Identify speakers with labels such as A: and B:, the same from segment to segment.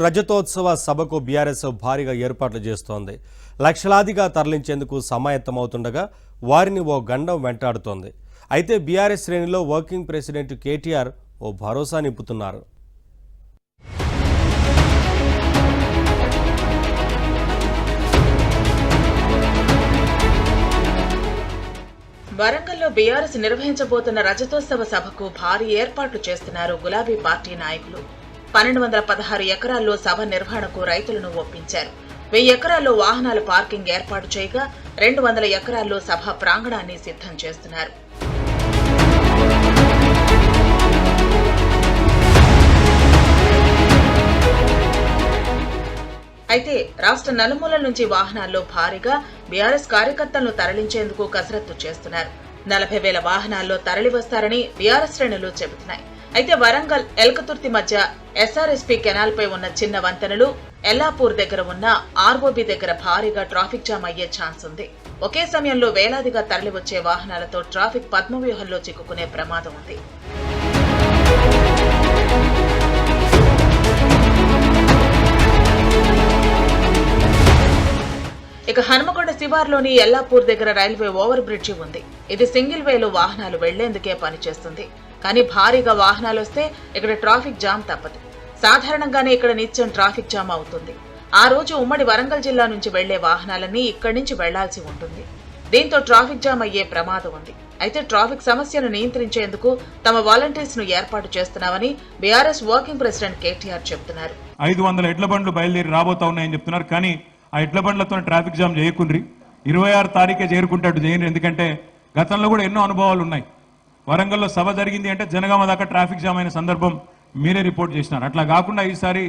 A: రజతోత్సవ సభకు బీఆర్ఎస్ భారీగా ఏర్పాట్లు చేస్తోంది. లక్షలాదిగా తరలించేందుకు సమాయత్తమవుతుండగా వారిని ఓ గండం వెంటాడుతోంది. అయితే బీఆర్ఎస్ శ్రేణిలో వర్కింగ్ ప్రెసిడెంట్ కేటీఆర్ ఓ భరోసా నింపుతున్నారు.
B: వరంగల్లో బీఆర్ఎస్ నిర్వహించబోతున్న రజతోత్సవ సభకు భారీ ఏర్పాట్లు చేస్తున్నారు గులాబీ పార్టీ నాయకులు. 1216 ఎకరాల్లో సభ నిర్వహణకు రైతులను ఒప్పించారు. 1000 ఎకరాల్లో వాహనాల పార్కింగ్ ఏర్పాటు చేయగా 200 ఎకరాల్లో సభ ప్రాంగణాన్ని సిద్ధం చేస్తున్నారు. అయితే రాష్ట్ర నలుమూలల నుంచి వాహనాల్లో భారీగా బీఆర్ఎస్ కార్యకర్తలను తరలించేందుకు కసరత్తు చేస్తున్నారు. 40,000 వాహనాల్లో తరలివస్తారని బీఆర్ఎస్ శ్రేణులు చెబుతున్నాయి. అయితే వరంగల్ ఎల్కతుర్తి మధ్య ఎస్ఆర్ఎస్పీ కెనాల్ పై ఉన్న చిన్న వంతెనలు, ఎల్లాపూర్ దగ్గర ఉన్న ఆర్ఓబీ దగ్గర భారీగా ట్రాఫిక్ జామ్ అయ్యే ఛాన్స్ ఉంది. ఒకే సమయంలో వేలాదిగా తరలివచ్చే వాహనాలతో ట్రాఫిక్ పద్మవ్యూహంలో చిక్కుకునే ప్రమాదం ఉంది. ఇక హనుమకొండ శివార్లోని ఎల్లాపూర్ దగ్గర రైల్వే ఓవర్ బ్రిడ్జి ఉంది. ఇది సింగిల్ వేలో వాహనాలు వెళ్లేందుకే పనిచేస్తుంది. కానీ భారీగా వాహనాలు వస్తే ఇక్కడ ట్రాఫిక్ జామ్ తప్పదు. సాధారణంగానే ఇక్కడ నిత్యం ట్రాఫిక్ జామ్ అవుతుంది. ఆ రోజు ఉమ్మడి వరంగల్ జిల్లా నుంచి వెళ్లే వాహనాలన్నీ ఇక్కడి నుంచి వెళ్లాల్సి ఉంటుంది. దీంతో ట్రాఫిక్ జామ్ అయ్యే ప్రమాదం ఉంది. అయితే ట్రాఫిక్ సమస్యను నియంత్రించేందుకు తమ వాలంటీర్స్ ను ఏర్పాటు చేస్తున్నామని బీఆర్ఎస్ వర్కింగ్ ప్రెసిడెంట్ కేటీఆర్ చెబుతున్నారు.
C: 500 ఎడ్ల బండ్లు బయలుదేరి రాబోతా ఉన్నాయని చెప్తున్నారు. కానీ ఆ ఎడ్ల బండ్లతో ట్రాఫిక్ జామ్ చేయకుండ్రి, 26 తారీఖే చేరుకుంటాడు చేయండి. ఎందుకంటే గతంలో కూడా ఎన్నో అనుభవాలు ఉన్నాయి. వరంగల్లో సభ జరిగింది అంటే జనగామ దాకా ట్రాఫిక్ జామ్ అయిన సందర్భం మీరే రిపోర్ట్ చేసినారు. అట్లా కాకుండా ఈసారి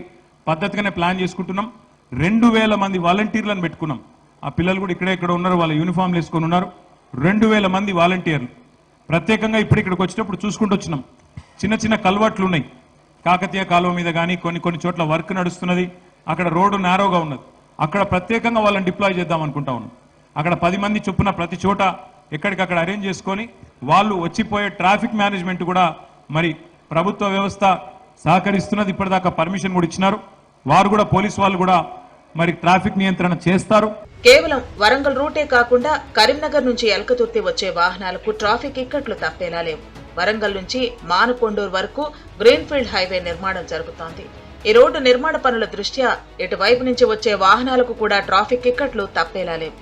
C: పద్ధతిగానే ప్లాన్ చేసుకుంటున్నాం. 2000 మంది వాలంటీర్లను పెట్టుకున్నాం. ఆ పిల్లలు కూడా ఇక్కడ ఉన్నారు, వాళ్ళ యూనిఫామ్లు వేసుకొని ఉన్నారు. 2000 మంది వాలంటీర్లు ప్రత్యేకంగా ఇప్పుడు ఇక్కడికి వచ్చేటప్పుడు చూసుకుంటూ వచ్చినాం. చిన్న చిన్న కల్వర్ట్లు ఉన్నాయి. కాకతీయ కాలువ మీద కానీ కొన్ని చోట్ల వర్క్ నడుస్తున్నది. అక్కడ రోడ్డు నేరోగా ఉన్నది. అక్కడ ప్రత్యేకంగా వాళ్ళని డిప్లాయ్ చేద్దాం అనుకుంటా ఉన్నాం. అక్కడ 10 మంది చొప్పున ప్రతి చోట ఎక్కడికక్కడ అరేంజ్ చేసుకొని వాళ్ళు వచ్చిపోయే ట్రాఫిక్ మేనేజ్మెంట్ కూడా మరి ప్రభుత్వ వ్యవస్థ సహకరిస్తున్నది. ఇప్పటిదాకా పర్మిషన్ కూడా ఇచ్చినారు. వారు కూడా పోలీసు వాళ్ళు కూడా మరి ట్రాఫిక్ నియంత్రణ చేస్తారు.
B: కేవలం వరంగల్ రూటే కాకుండా కరీంనగర్ నుంచి ఎల్కతుర్తి వచ్చే వాహనాలకు ట్రాఫిక్ ఇక్కట్లు తప్పేలా లేవు. వరంగల్ నుంచి మానుకొండూరు వరకు గ్రీన్ఫీల్డ్ హైవే నిర్మాణం జరుగుతోంది. ఈ రోడ్డు నిర్మాణ పనుల దృష్ట్యా ఇటువైపు నుంచి వచ్చే వాహనాలకు కూడా ట్రాఫిక్ ఇక్కట్లు తప్పేలా లేవు.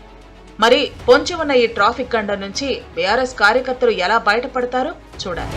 B: మరి పొంచి ఉన్న ఈ ట్రాఫిక్ గండం నుంచి బీఆర్ఎస్ కార్యకర్తలు ఎలా బయటపడతారో చూడాలి.